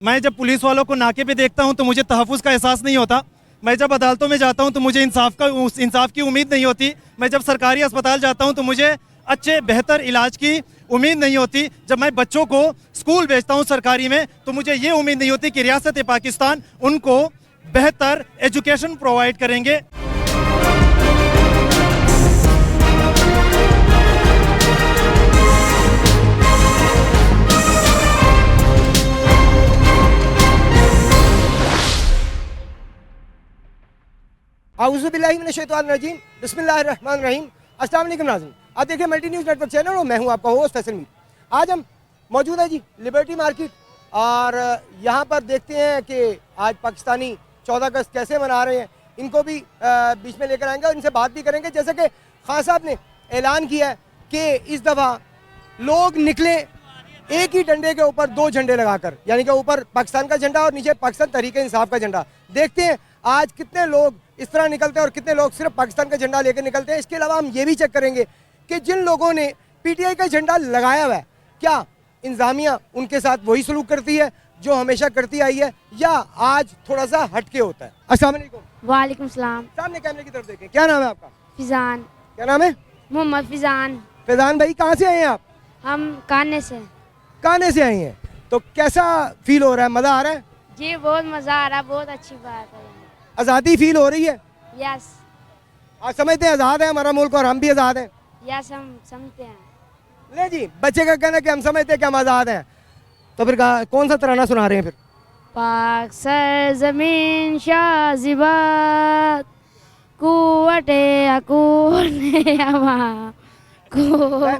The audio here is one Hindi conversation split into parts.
मैं जब पुलिस वालों को नाके पे देखता हूं तो मुझे तहफ़्फ़ुज़ का एहसास नहीं होता। मैं जब अदालतों में जाता हूं तो मुझे इंसाफ की उम्मीद नहीं होती। मैं जब सरकारी अस्पताल जाता हूं तो मुझे अच्छे बेहतर इलाज की उम्मीद नहीं होती। जब मैं बच्चों को स्कूल भेजता हूं सरकारी में तो मुझे ये उम्मीद नहीं होती कि रियासत पाकिस्तान उनको बेहतर एजुकेशन प्रोवाइड करेंगे। आऊज़ुबिल्लाहिमिनश्शैतानिर्रजीम बिस्मिल्लाहिर्रहमानिर्रहीम। अस्सलाम वालेकुम नाज़रीन, आप देखिए मल्टी न्यूज़ नेटवर्क चैनल और मैं हूं आपका होस्ट फैसल मीर। आज हम मौजूद है जी लिबर्टी मार्केट और यहां पर देखते हैं कि आज पाकिस्तानी 14 अगस्त कैसे मना रहे हैं। इनको भी बीच में लेकर आएंगे और इनसे बात भी करेंगे। जैसे कि खान साहब ने ऐलान किया है कि इस दफ़ा लोग निकले एक ही डंडे के ऊपर दो झंडे लगाकर, यानी कि ऊपर पाकिस्तान का झंडा और नीचे पाकिस्तान तहरीक इंसाफ का झंडा। देखते हैं आज कितने लोग इस तरह निकलते हैं और कितने लोग सिर्फ पाकिस्तान का झंडा लेकर निकलते हैं। इसके अलावा हम ये भी चेक करेंगे कि जिन लोगों ने पीटीआई का झंडा लगाया हुआ है, क्या इंतजामिया उनके साथ वही सलूक करती है जो हमेशा करती आई है या आज थोड़ा सा हटके होता है। अस्सलाम वालेकुम। वालेकुम सलाम। सामने कैमरे की तरफ देखें, क्या नाम है आपका? फिजान। क्या नाम है? मोहम्मद फिजान। फैजान भाई, कहाँ से आए हैं आप? हम काने से। काने से आए हैं, तो कैसा फील हो रहा है? मज़ा आ रहा है? जी बहुत मज़ा आ रहा है, बहुत अच्छी बात है। आज़ादी फील हो रही है? यस आज समझते हैं आज़ाद है हमारा मुल्क और हम भी आज़ाद हैं। यस हम समझते हैं। ले जी, बच्चे का कहना है कि हम समझते हैं कि हम आज़ाद हैं, तो फिर कौन सा तराना सुना रहे हैं फिर? पाक सर ज़मीन शाज़िबात कुव्वते अकून हवा को।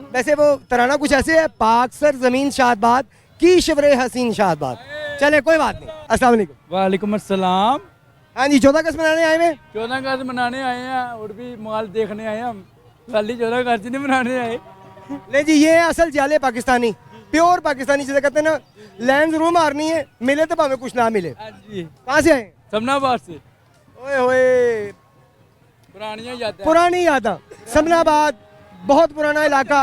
वैसे वो तराना कुछ ऐसे है, पाक सर ज़मीन शादबाद की शिवरे हसीन शादबाद। चले कोई बात नहीं। अस्सलाम वालेकुम। वालेकुम अस्सलाम। हाँ जी, 14 अगस्त मनाने आए हैं? 14 अगस्त मनाने आए हैं और भी माल देखने आए हैं हम, खाली 14 अगस्त नहीं मनाने आए। ले जी, ये है असल जाले पाकिस्तानी, प्योर पाकिस्तानी जिसे कहते हैं ना। लैंड जरूर मारनी है, मिले तो भावे कुछ ना मिले। कहाँ से आए? समनाबाद से। ओए होए, पुरानी याद। समनाबाद बहुत पुराना इलाका,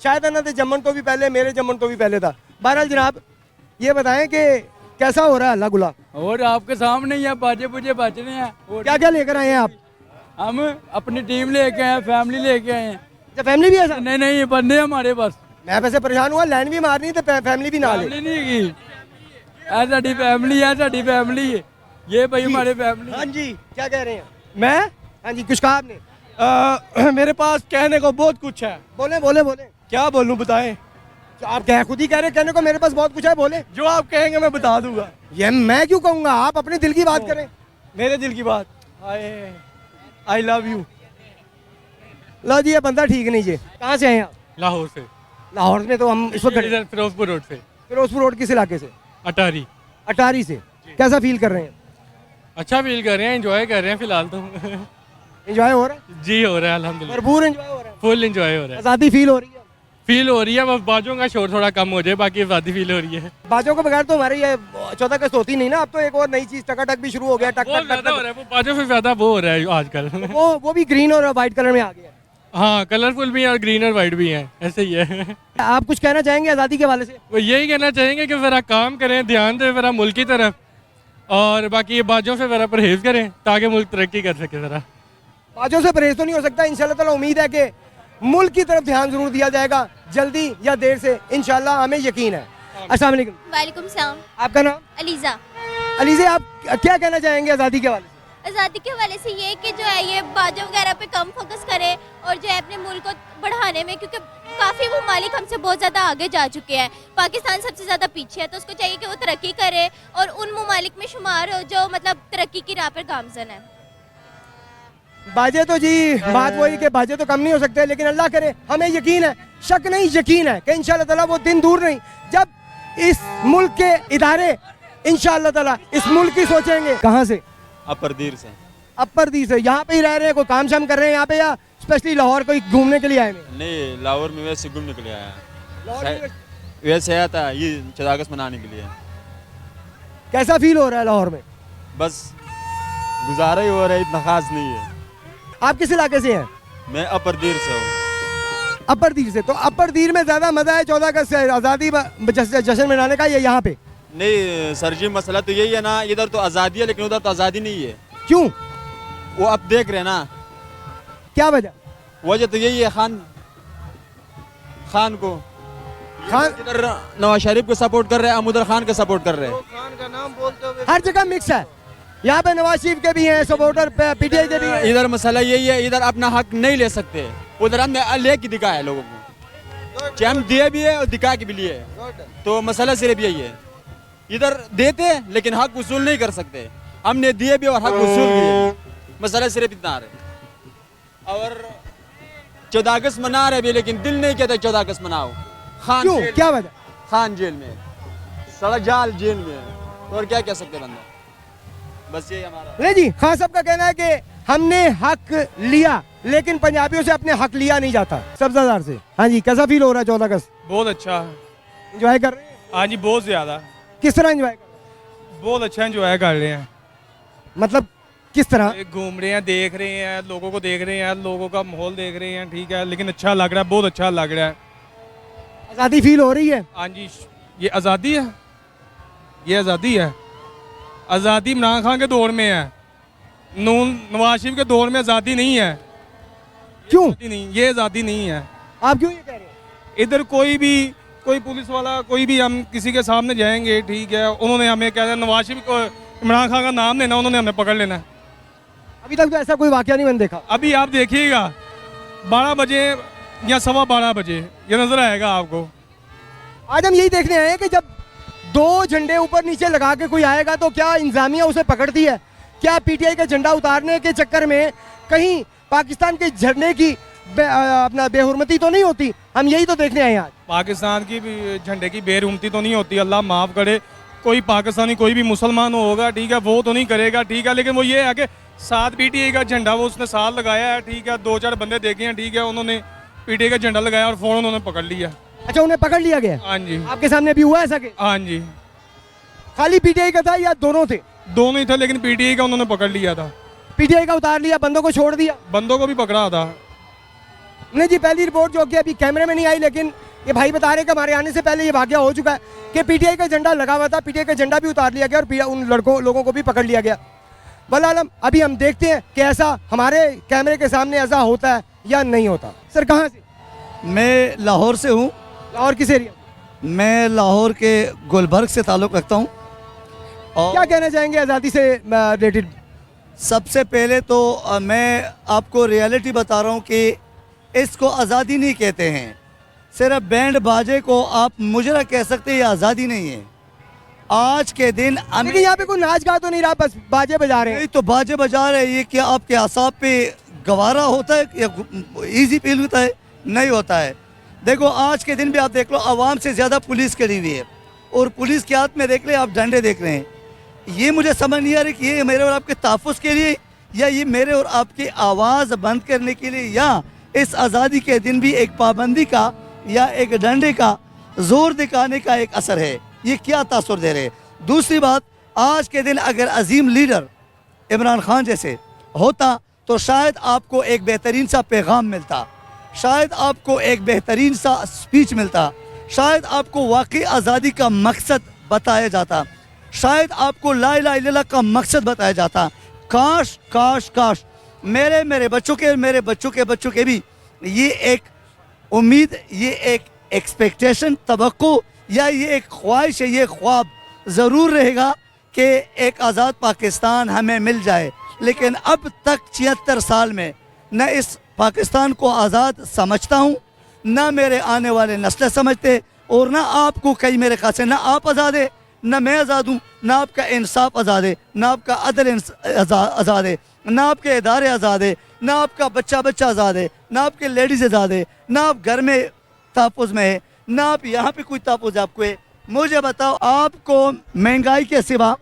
शायद अनंत जमन तो भी पहले, मेरे जमन तो भी पहले था। बहरहाल जनाब, ये बताएं कि कैसा हो रहा है अल्लाह गुला? और आपके सामने ही है, बाजे बुजे बजने हैं। और क्या क्या लेकर आए हैं आप? हम अपनी टीम लेके आए हैं, फैमिली लेके आए हैं। क्या फैमिली भी है साथ? नहीं नहीं, बंदे हमारे पास। मैं वैसे परेशान हुआ, लैंड भी मारनी तो फैमिली भी ना ले। फैमिली नहीं की, साड़ी फैमिली है, साड़ी फैमिली है ये भाई, हमारे फैमिली। हाँ जी, क्या कह रहे हैं? मैं? हाँ जी, कुछ कहा आपने? मेरे पास कहने को बहुत कुछ है। बोले बोले बोले। क्या बोलूं, बताएं? आप क्या खुद ही कह रहे हैं, कहने को मेरे पास बहुत कुछ है, बोले। जो आप कहेंगे मैं बता दूंगा। ये मैं क्यों कहूँगा, आप अपने दिल की बात करें। मेरे दिल की बात। I love you. लो जी, ये बंदा ठीक नहीं जी। कहाँ से आए आप? लाहौर से। लाहौर में तो हम इस वक्त इधर फिरोजपुर रोड से। फिरोजपुर रोड किस इलाके से? अटारी। अटारी से। कैसा फील कर रहे हैं? अच्छा फील कर रहे हैं, एंजॉय कर रहे हैं फिलहाल तो। एंजॉय हो रहा है? जी हो रहा है अल्हम्दुलिल्लाह, भरपूर एंजॉय हो रहा है, फुल एंजॉय हो रहा है। आज़ादी फील हो रही है? फील हो रही है, बस बाजों का शोर थोड़ा कम हो जाए, बाकी आज़ादी फील हो रही है। बाजों के बगैर तो हमारी ये 14 अगस्त होती नहीं ना। अब तो एक और नई चीज टकाटक भी शुरू हो गया। टक बहुत टक ज्यादा हो टक रहा है, वो बाजों से ज्यादा वो हो रहा है आजकल। वो भी ग्रीन और वाइट कलर में आ गया है। हाँ, कलरफुल भी है और ग्रीन और वाइट भी है, ऐसे ही है। आप कुछ कहना चाहेंगे आज़ादी के हवाले से? वो यही कहना चाहेंगे कि जरा काम करें, ध्यान दें जरा मुल्क की तरफ, और बाकी ये बाजों से जरा परहेज करें ताकि मुल्क तरक्की कर सके। जरा बाजों से परहेज तो नहीं हो सकता। इंशाल्लाह ताला उम्मीद है कि मुल्क की तरफ ध्यान जरूर दिया जाएगा, जल्दी या देर से, इंशाल्लाह, हमें यकीन है। अस्सलाम वालेकुम। वालेकुम सलाम। आपका नाम? अलीज़ा। अलीज़ा, आप क्या कहना चाहेंगे आज़ादी के हवाले से? आज़ादी के हवाले से ये कि जो है ये बाजों वगैरह पे कम फोकस करे और जो है अपने मुल्क को बढ़ाने में, क्योंकि काफ़ी ममालिक हमसे बहुत ज़्यादा आगे जा चुके हैं। पाकिस्तान सबसे ज़्यादा पीछे है, तो उसको चाहिए कि वो तरक्की करे और उन ममालिक में शुमार हो जो मतलब तरक्की की राह पर गामजन है। बाजे तो जी, बात वही कि बाजे तो कम नहीं हो सकते, लेकिन अल्लाह करे, हमें यकीन है, शक नहीं यकीन है कि इंशाल्लाह ताला वो दिन दूर नहीं जब इस मुल्क के इदारे इंशाल्लाह ताला इस मुल्क की सोचेंगे। कहाँ से? अपर दीर से। अपर दीर से। यहाँ पे ही रह रहे हैं, कोई काम शाम कर रहे हैं यहाँ पे या स्पेशली लाहौर कोई घूमने के लिए आए हैं? नहीं, लाहौर में वैसे घूमने के लिए आया लाहौर है। वैसे आया था ये 14 अगस्त मनाने के लिए। कैसा फील हो रहा है लाहौर में? बस गुजारा ही हो रहा है, इतना खास नहीं है। आप किस इलाके से हैं? मैं अपर दीर से हूँ। अपर दीर से। तो अपर दीर में ज़्यादा मज़ा है 14 अगस्त से आज़ादी जश्न मनाने का या यहाँ पे? नहीं सर जी, मसला तो यही है ना, इधर तो आज़ादी है लेकिन उधर तो आज़ादी नहीं है। क्यों? वो अब देख रहे हैं ना, क्या वजह? वजह तो यही है खान को। खान इधर नवाज शरीफ को सपोर्ट कर रहे हैं, हम उधर खान को सपोर्ट कर रहे हैं। हर जगह मिक्स है, यहाँ पे नवाज शरीफ के भी हैं सपोर्टर, पीटीआई के भी हैं। इधर मसला यही है, इधर अपना हक नहीं ले सकते, उधर हमने ले के दिखाया है लोगों को कि हम दिए भी है और दिखा के भी लिए है। तो मसला सिर्फ यही है, इधर देते हैं लेकिन हक वसूल नहीं कर सकते, हमने दिए भी और हक वसूल भी है। मसला सिर्फ इतना है। और 14 अगस्त मना रहे भी लेकिन दिल नहीं कहता 14 अगस्त मनाओ। खान क्यों? जेल क्या वजह? खान जेल में, सड़क जाल जेल में, तो और क्या कह सकते बंदा, बस यही हमारा। नहीं जी, खान साहब का कहना है कि हमने हक लिया लेकिन पंजाबियों से अपने हक लिया नहीं जाता। सब्जादार से, हाँ जी, कैसा फील हो रहा है 14 अगस्त? बहुत अच्छा। एंजॉय कर रहे हैं? हाँ जी, बहुत ज़्यादा। किस तरह एंजॉय कर रहे हैं? बहुत अच्छा एंजॉय कर रहे हैं। मतलब किस तरह? घूम रहे हैं, देख रहे हैं, लोगों को देख रहे हैं, लोगों का माहौल देख रहे हैं, ठीक है, लेकिन अच्छा लग रहा है, बहुत अच्छा लग रहा है। आज़ादी फील हो रही है? हाँ जी, ये आज़ादी है, ये आज़ादी है। आज़ादी इमरान खान के दौर में है, नवाज शरीफ के दौर में आज़ादी नहीं है। क्यों? नहीं, ये आज़ादी नहीं है। आप क्यों ये कह रहे हैं? इधर कोई पुलिस वाला, कोई भी हम किसी के सामने जाएंगे, ठीक है, उन्होंने हमें कह दिया नवाज शरीफ को, इमरान खान का नाम लेना, उन्होंने हमें पकड़ लेना। अभी तक तो ऐसा कोई वाकया नहीं मैंने देखा। अभी आप देखिएगा 12 बजे या 12:15 बजे ये नजर आएगा आपको। आज हम यही देखने आए हैं कि जब 2 झंडे ऊपर नीचे लगा के कोई आएगा तो क्या इंतजामिया उसे पकड़ती है? क्या पीटीआई का झंडा उतारने के चक्कर में कहीं पाकिस्तान के झंडे की अपना बेहुरमती तो नहीं होती? हम यही तो देखने आए हैं आज। पाकिस्तान की भी झंडे की बेरुमती तो नहीं होती, अल्लाह माफ़ करे। कोई पाकिस्तानी, कोई भी मुसलमान होगा, ठीक है, वो तो नहीं करेगा, ठीक है, लेकिन वो ये है कि साथ पीटीआई का झंडा वो उसने साथ लगाया है, ठीक है, 2-4 बंदे देखे हैं, ठीक है, उन्होंने पीटीआई का झंडा लगाया और फ़ौरन उन्होंने पकड़ लिया। अच्छा, उन्हें पकड़ लिया गया? हाँ जी, आपके सामने भी हुआ ऐसा? कि हाँ जी, खाली पीटीआई का था या दोनों थे? दोनों ही थे, लेकिन पीटीआई का उन्होंने पकड़ लिया था। पीटीआई का उतार लिया, बंदों को छोड़ दिया? बंदों को भी पकड़ा था। नहीं जी, पहली रिपोर्ट जो कि अभी कैमरे में नहीं आई, लेकिन ये भाई बता रहे हैं कि हमारे आने से पहले ये वाकया हो चुका है कि पीटीआई का झंडा लगा हुआ था, पीटीआई का झंडा भी उतार लिया गया और उन लोगों को भी पकड़ लिया गया। वल्लाह अभी हम देखते हैं कि ऐसा हमारे कैमरे के सामने ऐसा होता है या नहीं होता। सर कहाँ से? मैं लाहौर से हूँ। लाहौर किस एरिया? मैं लाहौर के गुलबर्ग से ताल्लुक़ रखता हूँ। और क्या कहना चाहेंगे आज़ादी से रिलेटेड? सबसे पहले तो मैं आपको रियलिटी बता रहा हूँ कि इसको आज़ादी नहीं कहते हैं। सिर्फ बैंड बाजे को आप मुजरा कह सकते हैं, ये आज़ादी नहीं है। आज के दिन लेकिन यहाँ पे कोई नाच गा तो नहीं रहा, बस बाजे बजा रहे हैं। नहीं तो बाजे बजा रहे हैं, ये क्या आपके आसाब पे गवारा होता है या इजी फील होता है? नहीं होता है। देखो आज के दिन भी आप देख लो, आवाम से ज़्यादा पुलिस करी हुई है और पुलिस के हाथ में देख रहे हैं आप डंडे देख रहे हैं। ये मुझे समझ नहीं आ रही कि ये मेरे और आपके तहफ़्फ़ुज़ के लिए या ये मेरे और आपकी आवाज़ बंद करने के लिए या इस आज़ादी के दिन भी एक पाबंदी का या एक डंडे का जोर दिखाने का एक असर है। ये क्या तासुर दे रहे हैं? दूसरी बात, आज के दिन अगर अजीम लीडर इमरान खान जैसे होता तो शायद आपको एक बेहतरीन सा पैगाम मिलता, शायद आपको एक बेहतरीन सा स्पीच मिलता, शायद आपको वाकई आज़ादी का मकसद बताया जाता, शायद आपको ला इलाहा इल्लल्लाह का मकसद बताया जाता। काश काश काश मेरे बच्चों के बच्चों के भी ये एक उम्मीद, ये एक एक्सपेक्टेशन, तवक्को या ये एक ख्वाहिश है, ये ख्वाब ज़रूर रहेगा कि एक आज़ाद पाकिस्तान हमें मिल जाए। लेकिन अब तक 76 साल में न इस पाकिस्तान को आज़ाद समझता हूँ, न मेरे आने वाले नस्लें समझते, और न आपको कई मेरे ख्याल से न आप आज़ाद है, न मैं आज़ाद हूँ, न आपका इंसाफ आज़ाद है, न आपका अदल आज़ाद है, न आपके इदारे आज़ाद है, न आपका बच्चा आज़ाद है, न आपके लेडीज़ आज़ाद है, न आप घर में तहफ़्फ़ुज़ में है, न आप यहाँ पे कोई तहफ़्फ़ुज़ आपको है। मुझे बताओ, आपको महंगाई के सिवा,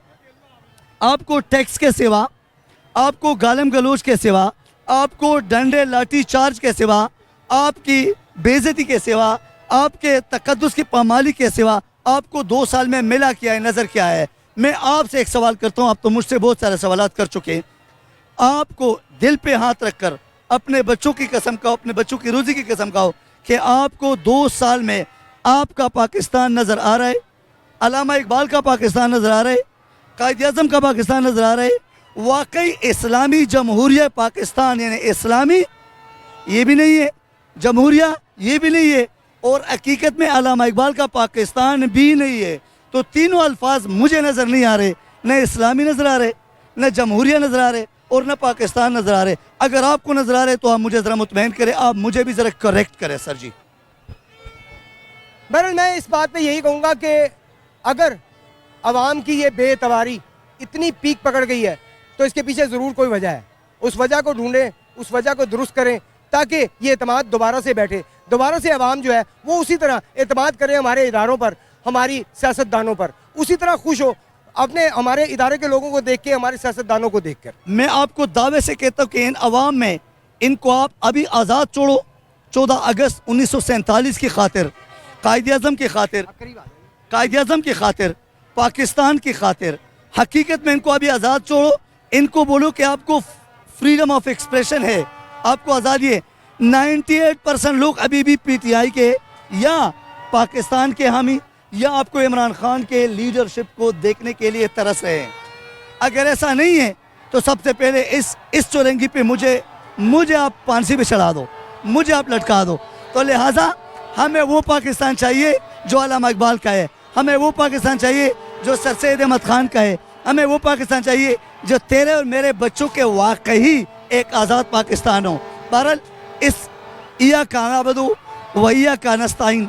आपको टैक्स के सिवा, आपको गालम गलोच के सिवा, आपको डंडे लाठी चार्ज के सिवा, आपकी बेइज्जती के सिवा, आपके तकद्दुस की पामाली के सिवा आपको 2 साल में मिला क्या है, नज़र क्या है? मैं आपसे एक सवाल करता हूँ, आप तो मुझसे बहुत सारे सवालात कर चुके हैं। आपको दिल पे हाथ रखकर अपने बच्चों की कसम खाओ, अपने बच्चों की रोज़ी की कसम खाओ कि आपको 2 साल में आपका पाकिस्तान नज़र आ रहा है? अल्लामा इकबाल का पाकिस्तान नज़र आ रहा है, कायद-ए-आज़म का पाकिस्तान नज़र आ रहा है। वाकई इस्लामी जमहूरिया पाकिस्तान यानी इस्लामी ये भी नहीं है, जमहूरिया ये भी नहीं है, और हकीकत में अल्लामा इकबाल का पाकिस्तान भी नहीं है। तो तीनों अल्फाज मुझे नज़र नहीं आ रहे, न इस्लामी नज़र आ रहे, न जमहूरिया नज़र आ रहे, और न पाकिस्तान नज़र आ रहे। अगर आपको नज़र आ रहे तो आप मुझे ज़रा मुतमईन करें, आप मुझे भी ज़रा करेक्ट करें सर जी। बहरहाल मैं इस बात पे यही कहूँगा कि अगर आवाम की ये बेतवारी इतनी पीक पकड़ गई है तो इसके पीछे ज़रूर कोई वजह है। उस वजह को ढूंढें, उस वजह को दुरुस्त करें, ताकि ये एतमाद दोबारा से बैठे, दोबारा से आवाम जो है वो उसी तरह एतमाद करे हमारे इदारों पर, हमारी सियासतदानों पर, उसी तरह खुश हो अपने हमारे इदारे के लोगों को देख के, हमारे सियासतदानों को देख कर। मैं आपको दावे से कहता हूँ कि इन अवाम में इनको आप अभी आज़ाद छोड़ो। 14 अगस्त 1947 की खातिर, कायद-ए-आज़म की खातिर, कायद-ए-आज़म की खातिर, पाकिस्तान की खातिर, हकीकत में इनको अभी आज़ाद छोड़ो। इनको बोलो कि आपको फ्रीडम ऑफ एक्सप्रेशन है, आपको आज़ादी है। 98% लोग अभी भी PTI के या पाकिस्तान के हामी या आपको इमरान खान के लीडरशिप को देखने के लिए तरस रहे हैं। अगर ऐसा नहीं है तो सबसे पहले इस चौरंगी पे मुझे आप फांसी पे चढ़ा दो, मुझे आप लटका दो। तो लिहाजा हमें वो पाकिस्तान चाहिए जो अल्लामा इकबाल का है, हमें वो पाकिस्तान चाहिए जो सर सैयद अहमद खान का है, हमें वो पाकिस्तान चाहिए जो तेरे और मेरे बच्चों के वाकई एक आज़ाद पाकिस्तान हो। बहरहाल इस इया का नाबदू वैया का नस्ताइन,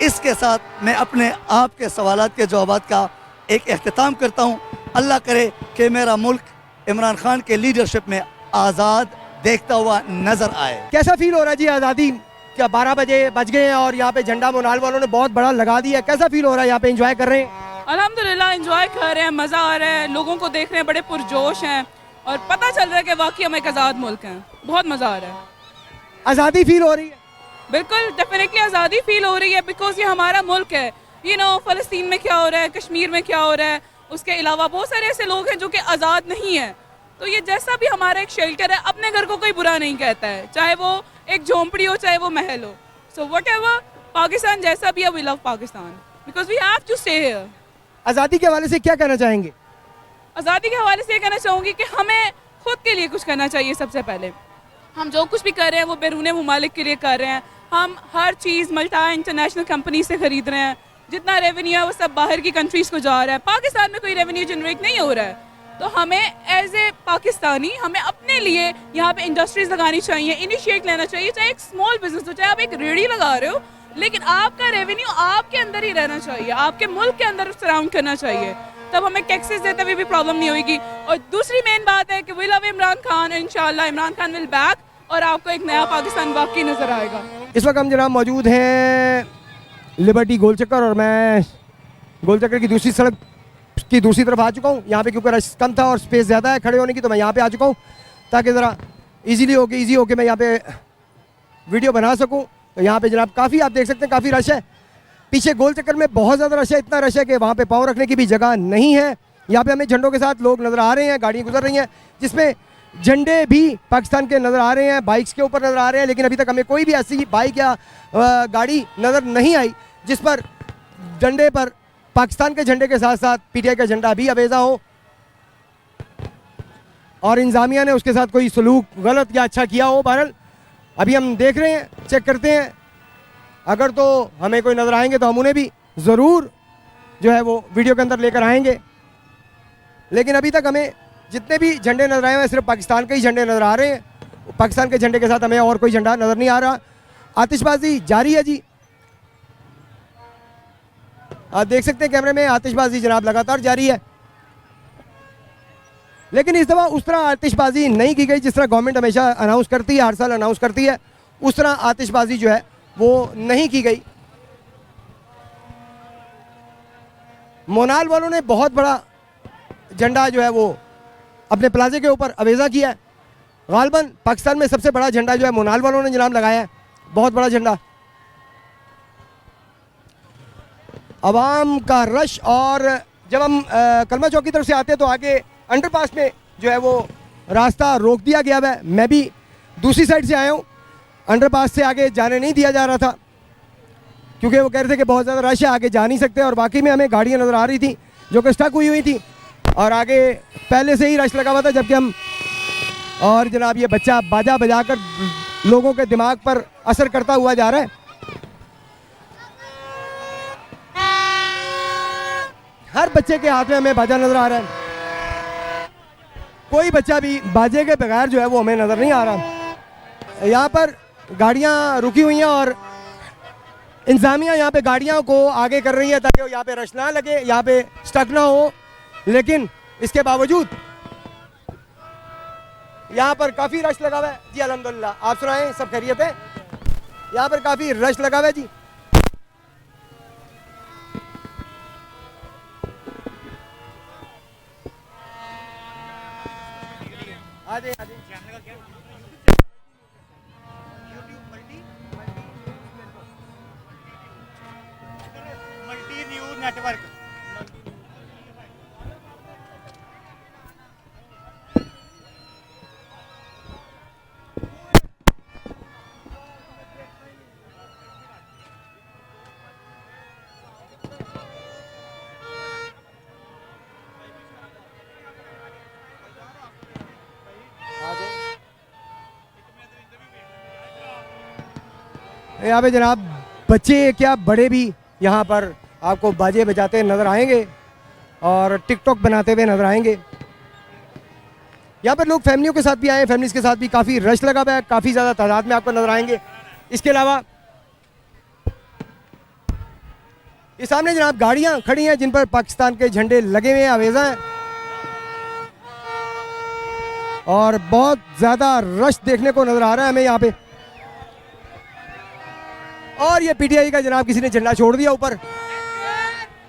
इसके साथ मैं अपने आपके सवालात के जवाबात का एक अख्तिताम करता हूँ। अल्लाह करे कि मेरा मुल्क इमरान खान के लीडरशिप में आज़ाद देखता हुआ नज़र आए। कैसा फील हो रहा है जी आज़ादी? क्या 12 बजे बज गए हैं और यहाँ पे झंडा मोनाल वालों ने बहुत बड़ा लगा दिया है, कैसा फील हो रहा है? यहाँ पे एंजॉय कर रहे हैं? अल्हम्दुलिल्लाह एंजॉय कर रहे हैं, मज़ा आ रहा है, लोगों को देख रहे हैं, बड़े पुरजोश हैं और पता चल रहा है कि वाकई हम एक आज़ाद मुल्क हैं। बहुत मज़ा आ रहा है। आज़ादी फील हो रही है? बिल्कुल डेफिनेटली आज़ादी फील हो रही है, बिकॉज ये हमारा मुल्क है। फ़लस्तीन में क्या हो रहा है, कश्मीर में क्या हो रहा है, उसके अलावा बहुत सारे ऐसे लोग हैं जो कि आज़ाद नहीं हैं। तो ये जैसा भी हमारा एक शेल्टर है, अपने घर को कोई बुरा नहीं कहता है, चाहे वो एक झोंपड़ी हो चाहे वो महल हो। सो व्हाटएवर, पाकिस्तान जैसा भी है, we love Pakistan because we have to stay here. आज़ादी के हवाले से क्या कहना चाहेंगे? आज़ादी के हवाले से ये कहना चाहूँगी कि हमें खुद के लिए कुछ करना चाहिए। सबसे पहले हम जो कुछ भी कर रहे हैं वो बैरून मुमालिक के लिए कर रहे हैं। हम हर चीज़ मल्टा इंटरनेशनल कंपनी से ख़रीद रहे हैं, जितना रेवेन्यू है वो सब बाहर की कंट्रीज़ को जा रहा है। पाकिस्तान में कोई रेवेन्यू जनरेट नहीं हो रहा है। तो हमें एज ए पाकिस्तानी हमें अपने लिए यहाँ पे इंडस्ट्रीज़ लगानी चाहिए, इनिशिएट लेना चाहिए। चाहे एक स्मॉल बिजनेस हो, चाहे आप एक रेडी लगा रहे हो, लेकिन आपका रेवेन्यू आपके अंदर ही रहना चाहिए, आपके मुल्क के अंदर सराउंड करना चाहिए। तब हमें टैक्सेस देते हुए भी प्रॉब्लम नहीं होगी। और दूसरी मेन बात है कि वी लव इमरान खान, इंशाल्लाह इमरान खान विल बैक और आपको एक नया पाकिस्तान वाकई नज़र आएगा। इस वक्त हम जनाब मौजूद हैं लिबर्टी गोल चक्कर, और मैं गोल चक्कर की दूसरी सड़क की दूसरी तरफ आ चुका हूँ। यहाँ पे क्योंकि रश कम था और स्पेस ज़्यादा है खड़े होने की, तो मैं यहाँ पे आ चुका हूँ ताकि ज़रा ईजी होके मैं यहाँ पे वीडियो बना सकूँ। तो यहाँ पे जनाब काफ़ी आप देख सकते हैं, काफ़ी रश है। पीछे गोल चक्कर में बहुत ज़्यादा रश है, इतना रश है कि वहाँ पे पाँव रखने की भी जगह नहीं है। यहाँ पे हमें झंडों के साथ लोग नज़र आ रहे हैं, गाड़ियाँ गुजर रही हैं जिसमें झंडे भी पाकिस्तान के नज़र आ रहे हैं, बाइक्स के ऊपर नज़र आ रहे हैं। लेकिन अभी तक हमें कोई भी ऐसी बाइक या गाड़ी नज़र नहीं आई जिस पर झंडे पर पाकिस्तान के झंडे के साथ साथ PTI का झंडा भी अवेजा हो और इंतज़ामिया ने उसके साथ कोई सलूक गलत या अच्छा किया हो। बहरहाल अभी हम देख रहे हैं, चेक करते हैं, अगर तो हमें कोई नज़र आएंगे तो हम उन्हें भी ज़रूर जो है वो वीडियो के अंदर लेकर आएंगे। लेकिन अभी तक हमें जितने भी झंडे नज़र आए हैं सिर्फ पाकिस्तान के ही झंडे नज़र आ रहे हैं। पाकिस्तान के झंडे के साथ हमें और कोई झंडा नज़र नहीं आ रहा। आतिशबाजी जारी है जी, आप देख सकते हैं कैमरे में, आतिशबाजी जनाब लगातार जारी है। लेकिन इस दफ़ा उस तरह आतिशबाजी नहीं की गई जिस तरह गवर्नमेंट हमेशा अनाउंस करती है, हर साल अनाउंस करती है, उस तरह आतिशबाजी जो है वो नहीं की गई। मोनाल वालों ने बहुत बड़ा झंडा जो है वो अपने प्लाजे के ऊपर अवेजा किया है। गालबन पाकिस्तान में सबसे बड़ा झंडा जो है मोनाल वालों ने जनाब लगाया है, बहुत बड़ा झंडा। अवाम का रश, और जब हम कलमा चौक की तरफ से आते हैं तो आगे अंडरपास में जो है वो रास्ता रोक दिया गया है। मैं भी दूसरी साइड से आया हूँ, अंडरपास से आगे जाने नहीं दिया जा रहा था। क्योंकि वो कह रहे थे कि बहुत ज़्यादा रश है, आगे जा नहीं सकते, और बाकी में हमें गाड़ियाँ नज़र आ रही थी जो कि स्टक हुई थी और आगे पहले से ही रश लगा हुआ था। जबकि हम, और जनाब ये बच्चा बाजा बजाकर लोगों के दिमाग पर असर करता हुआ जा रहा है। हर बच्चे के हाथ में हमें बाजा नज़र आ रहा है, कोई बच्चा भी बाजे के बगैर जो है वो हमें नज़र नहीं आ रहा। यहाँ पर गाड़ियाँ रुकी हुई हैं और इंतज़ामिया यहाँ पे गाड़ियों को आगे कर रही है ताकि यहाँ पे रश ना लगे, यहाँ पे स्टक ना हो। लेकिन इसके बावजूद यहाँ पर काफ़ी रश लगा हुआ है जी। अल्हम्दुलिल्लाह, आप सुनाएं, सब खैरियत है? यहाँ पर काफ़ी रश लगा हुआ है जी। आजे आजे मल्टी न्यूज नेटवर्क। यहाँ पे जनाब बच्चे क्या बड़े भी यहाँ पर आपको बाजे बजाते नज़र आएंगे और टिकटॉक बनाते हुए नज़र आएंगे। यहाँ पर लोग फैमिलियों के साथ भी आए हैं, फैमिलीज़ के साथ भी काफ़ी रश लगा हुआ है, काफ़ी ज़्यादा तादाद में आपको नज़र आएंगे। इसके अलावा ये सामने जनाब गाड़ियाँ खड़ी हैं जिन पर पाकिस्तान के झंडे लगे हुए हैं, आवेज़ा हैं, और बहुत ज़्यादा रश देखने को नज़र आ रहा है हमें यहाँ पे। और ये पीटीआई का जनाब किसी ने झंडा छोड़ दिया ऊपर,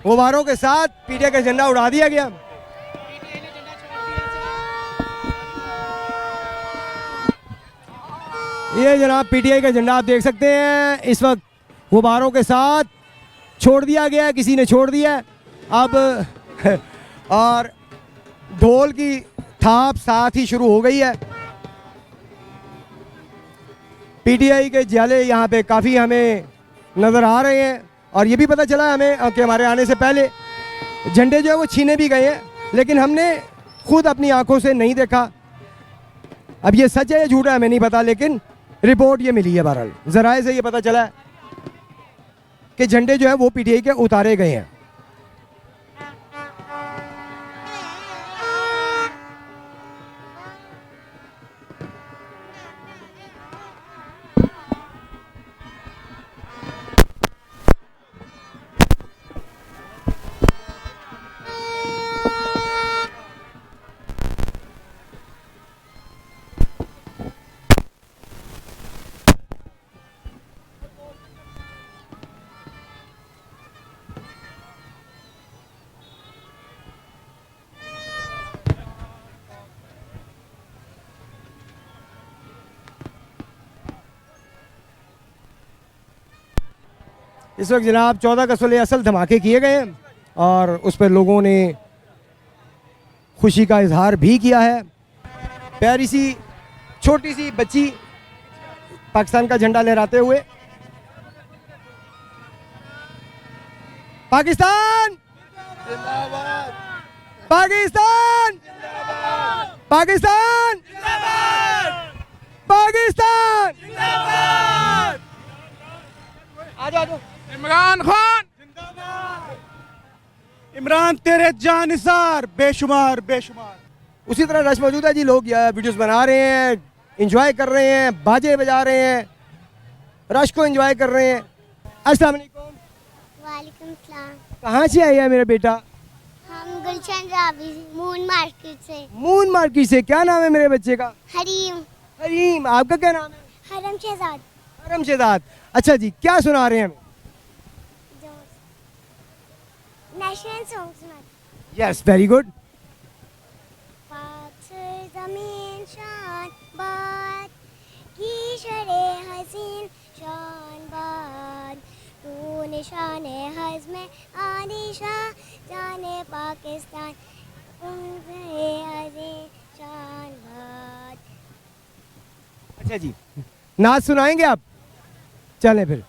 गुब्बारों के साथ पीटीआई का झंडा उड़ा दिया गया। ये जनाब पीटीआई का झंडा आप देख सकते हैं, इस वक्त गुब्बारों के साथ छोड़ दिया गया है, किसी ने छोड़ दिया है अब। और ढोल की थाप साथ ही शुरू हो गई है। पीटीआई के ज्याले यहाँ पे काफ़ी हमें नज़र आ रहे हैं, और ये भी पता चला हमें कि हमारे आने से पहले झंडे जो है वो छीने भी गए हैं, लेकिन हमने खुद अपनी आंखों से नहीं देखा। अब ये सच है या झूठ है हमें नहीं पता, लेकिन रिपोर्ट ये मिली है, बहरहाल ज़राए से ये पता चला है कि झंडे जो है वो पीटीआई के उतारे गए हैं। इस वक्त जनाब 14 कसले असल धमाके किए गए हैं और उस पर लोगों ने खुशी का इजहार भी किया है। प्यारी सी छोटी सी बच्ची पाकिस्तान का झंडा लहराते हुए, पाकिस्तान जिंदाबाद, पाकिस्तान जिंदाबाद, पाकिस्तान जिंदाबाद, पाकिस्तान जिंदाबाद। आ जाओ इमरान खान, इमरान तेरे जानिसार बेशुमार बेशुमार। उसी तरह रश मौजूद है जी, लोग वीडियोस बना रहे हैं, इंजॉय कर रहे हैं, बाजे बजा रहे हैं, रश को इंजॉय कर रहे हैं। अस्सलाम वालेकुम। वालेकुम सलाम। कहाँ से आया है मेरा बेटा? हम गुलशन रावी मून मार्केट से। मून मार्केट से। क्या नाम है मेरे बच्चे का? हरीम। हरीम। आपका क्या नाम है? हरम शहजाद। हरम शहजाद। अच्छा जी, क्या सुना रहे हैं हमें? नेशनल सॉन्ग सुना। Yes, very good. पाक से ज़मीन शान बात की शरे हसीन शान बात, तू निशान हज़्म आनिशा जाने पाकिस्तान हसीन शान बात। अच्छा जी, नाच सुनाएंगे आप? चलें फिर।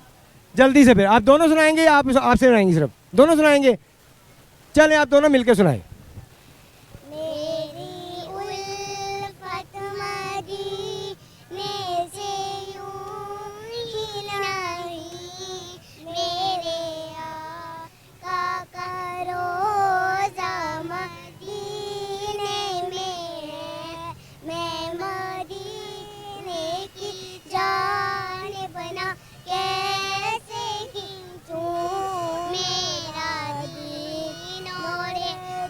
जल्दी से फिर आप दोनों सुनाएंगे या आप आपसे सुनाएंगे? सिर्फ दोनों सुनाएंगे? चलें आप दोनों मिलकर सुनाएं। मेरी उल्फत मदीने से यूं ही नहीं, मेरे आका का रोज़ा मदीने में है, मैं मदीने की जान बना कैसे खींचूं, मेरा दीन और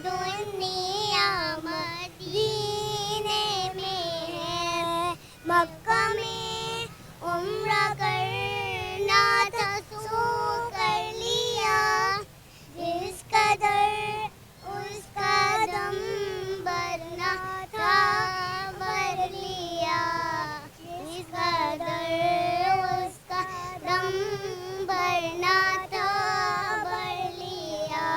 दुनिया मदीने में है, मक्का में उम्रा करना था सो कर लिया, जिस कदर उसका दम भरना था भर लिया, जिस कदर उसका दम भरना था भर लिया,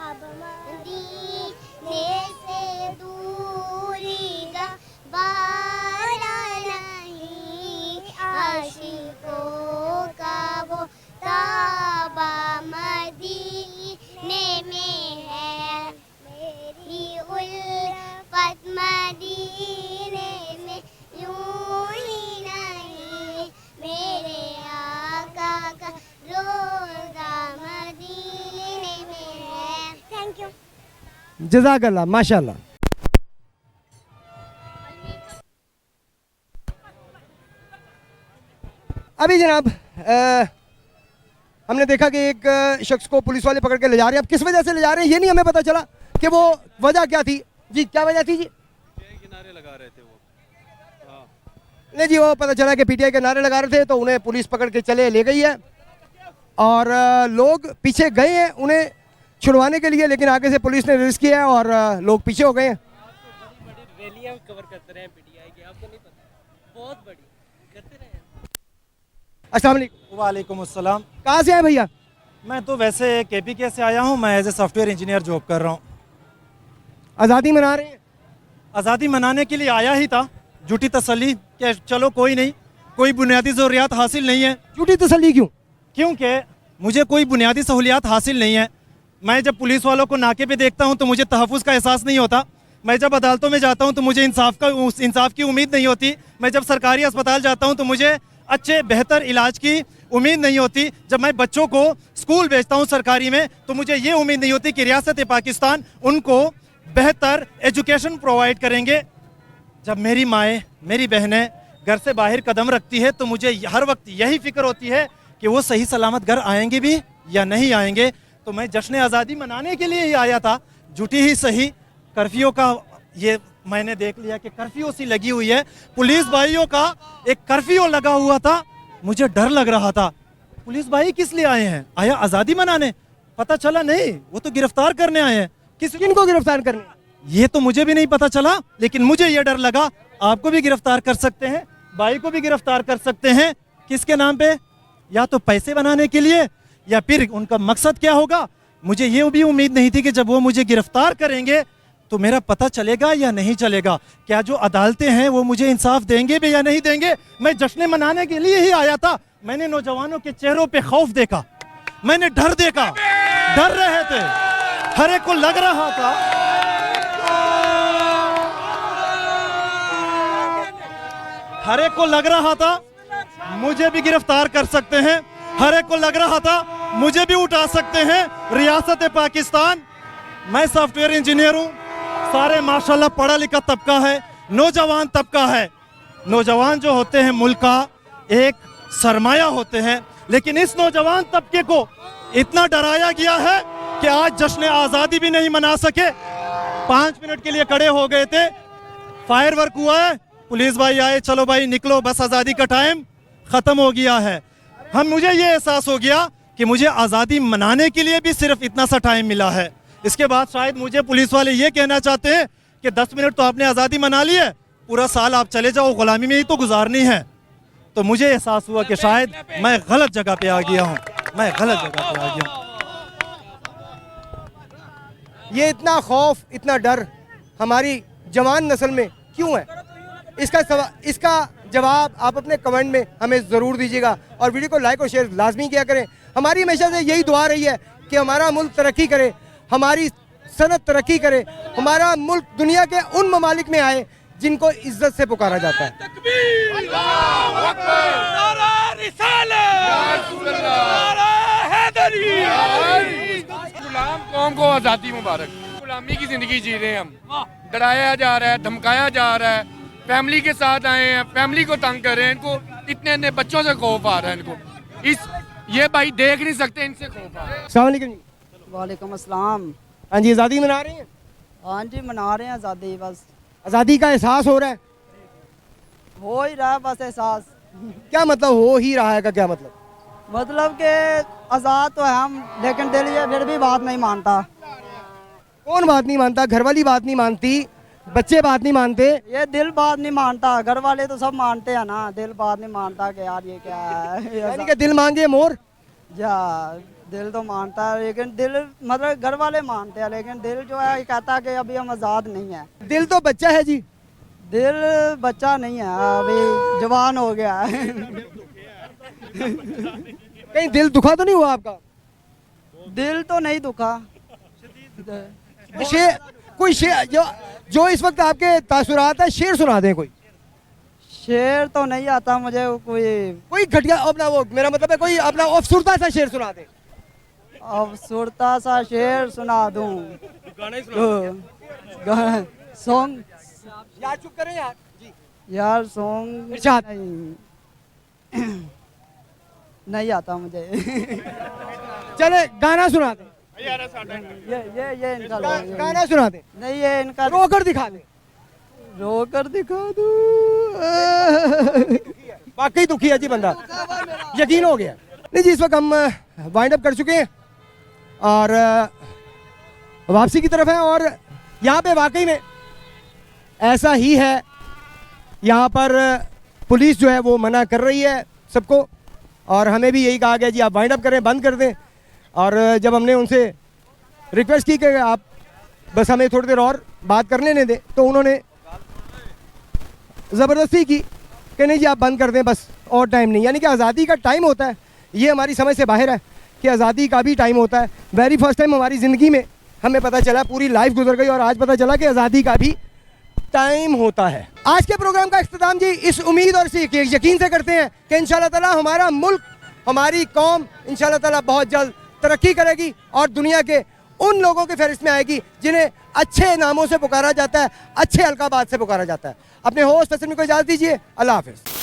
अब मदीने से दूरी का बारा नहीं, आशिकों का वो ताबा मदीने में है, मेरी उल्फत मदीने में यूं ही नहीं, मेरे आका का रोज़ा मदीने में है। Thank you. जज़ाकल्लाह, माशाल्लाह। अभी जनाब हमने देखा कि एक शख्स को पुलिस वाले पकड़ के ले जा रहे हैं। अब किस वजह से ले जा रहे हैं ये नहीं हमें पता चला कि वो वजह क्या थी। जी क्या वजह थी जी? किनारे लगा रहे थे वो। नहीं जी, वो पता चला कि पीटीआई के नारे लगा रहे थे तो उन्हें पुलिस पकड़ के चले ले गई है और लोग पीछे गए हैं उन्हें छुड़वाने के लिए, लेकिन आगे से पुलिस ने रिस्क किया है और लोग पीछे हो गए हैं। रैलियां कवर करते रहे पीटीआई के, आपको नहीं पता? बहुत बड़ी करते रहे। अस्सलाम वालेकुम। वालेकुम अस्सलाम। कहाँ से आए भैया? मैं तो वैसे केपीके से आया हूँ, मैं as a software engineer job कर रहा हूँ। आज़ादी मना रहे हैं? आज़ादी मनाने के लिए आया ही था, झूठी तसल्ली कि चलो कोई नहीं, कोई बुनियादी ज़रूरियात हासिल नहीं है। झूठी तसल्ली क्यों? क्योंकि मुझे कोई बुनियादी सहूलियात हासिल नहीं है। मैं जब पुलिस वालों को नाके पे देखता हूँ तो मुझे तहफ़्फ़ुज़ का एहसास नहीं होता। मैं जब अदालतों में जाता हूँ तो मुझे इंसाफ की उम्मीद नहीं होती। मैं जब सरकारी अस्पताल जाता हूँ तो मुझे अच्छे बेहतर इलाज की उम्मीद नहीं होती। जब मैं बच्चों को स्कूल भेजता हूँ सरकारी में तो मुझे ये उम्मीद नहीं होती कि रियासत पाकिस्तान उनको बेहतर एजुकेशन प्रोवाइड करेंगे। जब मेरी माएँ मेरी बहनें घर से बाहर कदम रखती है तो मुझे हर वक्त यही फिक्र होती है कि वो सही सलामत घर आएंगे भी या नहीं आएंगे। तो मैं जश्न आज़ादी मनाने के लिए ही आया था, झूठी ही सही। कर्फ्यू का ये मैंने देख लिया कि कर्फ्यू सी लगी हुई है, पुलिस भाइयों का एक कर्फ्यू लगा हुआ था, मुझे डर लग रहा था। पुलिस भाई किस लिए आए हैं? आया आज़ादी मनाने? पता चला नहीं, वो तो गिरफ्तार करने आए हैं। किनको गिरफ्तार करने? ये तो मुझे भी नहीं पता चला, लेकिन मुझे ये डर लगा आपको भी गिरफ्तार कर सकते हैं, भाई को भी गिरफ्तार कर सकते हैं। किसके नाम पे? या तो पैसे बनाने के लिए या फिर उनका मकसद क्या होगा। मुझे ये भी उम्मीद नहीं थी कि जब वो मुझे गिरफ्तार करेंगे तो मेरा पता चलेगा या नहीं चलेगा। क्या जो अदालतें हैं वो मुझे इंसाफ देंगे भी या नहीं देंगे। मैं जश्न मनाने के लिए ही आया था। मैंने नौजवानों के चेहरों पे खौफ देखा, मैंने डर देखा, डर रहे थे, हर एक को लग रहा था हर एक को लग रहा था मुझे भी गिरफ्तार कर सकते हैं, हर एक को लग रहा था मुझे भी उठा सकते हैं रियासत पाकिस्तान। मैं सॉफ्टवेयर इंजीनियर हूँ, सारे माशाल्लाह पढ़ा लिखा तबका है, नौजवान तबका है। नौजवान जो होते हैं मुल्क का एक सरमाया होते हैं, लेकिन इस नौजवान तबके को इतना डराया गया है कि आज जश्न आज़ादी भी नहीं मना सके। 5 मिनट के लिए खड़े हो गए थे, फायर वर्क हुआ है, पुलिस भाई आए, चलो भाई निकलो, बस आज़ादी का टाइम ख़त्म हो गया है। मुझे ये एहसास हो गया कि मुझे आज़ादी मनाने के लिए भी सिर्फ इतना सा टाइम मिला है। इसके बाद शायद मुझे पुलिस वाले ये कहना चाहते हैं कि 10 मिनट तो आपने आज़ादी मना ली है, पूरा साल आप चले जाओ, गुलामी में ही तो गुजारनी है। तो मुझे एहसास हुआ कि शायद मैं गलत जगह पे आ गया हूँ, मैं गलत जगह पे आ गया हूँ। ये इतना खौफ, इतना डर हमारी जवान नस्ल में क्यों है? इसका जवाब आप अपने कमेंट में हमें ज़रूर दीजिएगा और वीडियो को लाइक और शेयर लाजमी किया करें। हमारी हमेशा से यही दुआ रही है कि हमारा मुल्क तरक्की करे, हमारी सनत तरक्की करे, हमारा मुल्क दुनिया के उन ममालिक में आए जिनको इज्जत से पुकारा जाता है। गुलाम कौम को आज़ादी मुबारक। गुलामी की जिंदगी जी रहे हैं हम, डराया जा रहा है, धमकाया जा रहा है, फैमिली के साथ आए हैं, फैमिली को तंग कर रहे हैं, इनको इतने बच्चों से खौफ आ रहा है इनको, ये भाई देख नहीं सकते, इनसे खौफ आ रहा है। अस्सलाम वालेकुम। वालेकुम अस्सलाम। हाँ जी, आज़ादी मना रहे हैं? हाँ जी मना रहे हैं आज़ादी, बस आज़ादी का एहसास हो रहा है? हो ही रहा है बस एहसास। क्या मतलब हो ही रहा है का क्या मतलब? मतलब कि आज़ाद तो है हम, लेकिन दिल ये फिर भी बात नहीं मानता। कौन बात नहीं मानता? घर वाली बात नहीं मानती, बच्चे बात नहीं मानते, ये दिल बात नहीं मानता। घर वाले तो सब मानते हैं ना, दिल बात नहीं मानता कि यार ये क्या है। यानी कि दिल मान गए मोर? या दिल तो मानता है, लेकिन दिल मतलब घर वाले मानते हैं, लेकिन दिल जो है कहता है कि अभी हम आज़ाद नहीं है। दिल तो बच्चा है जी। दिल बच्चा नहीं है, अभी जवान हो गया है। कहीं दिल दुखा तो नहीं हुआ आपका? दिल तो नहीं दुखा। कोई शेर जो इस वक्त आपके तासुरात है, शेर सुना दें कोई। शेर तो नहीं आता मुझे कोई घटिया अपना, वो मेरा मतलब है कोई अपना अफसुरदा सा शेर सुना दे। अफसुरदा सा शेर सुना दूं? सॉन्ग यार चुप करें यार जी। यार सॉन्ग नहीं आता मुझे। चले गाना सुना दे। ये इनका गाना सुना दे। नहीं ये इनका रोकर दिखा दे। रोकर दिखा दूं? वाकई दुखी है जी बंदा, यकीन हो गया। नहीं जी, इस वक्त हम वाइंड अप कर चुके हैं और वापसी की तरफ है और यहाँ पे वाकई में ऐसा ही है। यहाँ पर पुलिस जो है वो मना कर रही है सबको और हमें भी यही कहा गया जी आप वाइंड अप करें, बंद कर दें। और जब हमने उनसे रिक्वेस्ट की कि आप बस हमें थोड़ी देर और बात कर लेने दें, तो उन्होंने ज़बरदस्ती की कि नहीं जी आप बंद कर दें, बस और टाइम नहीं। यानी कि आज़ादी का टाइम होता है, ये हमारी समझ से बाहर है कि आज़ादी का भी टाइम होता है। वेरी फर्स्ट टाइम हमारी ज़िंदगी में हमें पता चला, पूरी लाइफ गुजर गई और आज पता चला कि आज़ादी का भी टाइम होता है। आज के प्रोग्राम का इख्तिताम जी इस उम्मीद और यकीन से करते हैं कि इंशाल्लाह ताला हमारा मुल्क, हमारी कौम इंशाल्लाह ताला बहुत जल्द तरक्की करेगी और दुनिया के उन लोगों के फहरिस्त में आएगी जिन्हें अच्छे नामों से पुकारा जाता है, अच्छे अलकाबात से पुकारा जाता है। अपने होस्ट फैसल में को इजाज़त दीजिए। अल्लाह हाफ़िज़।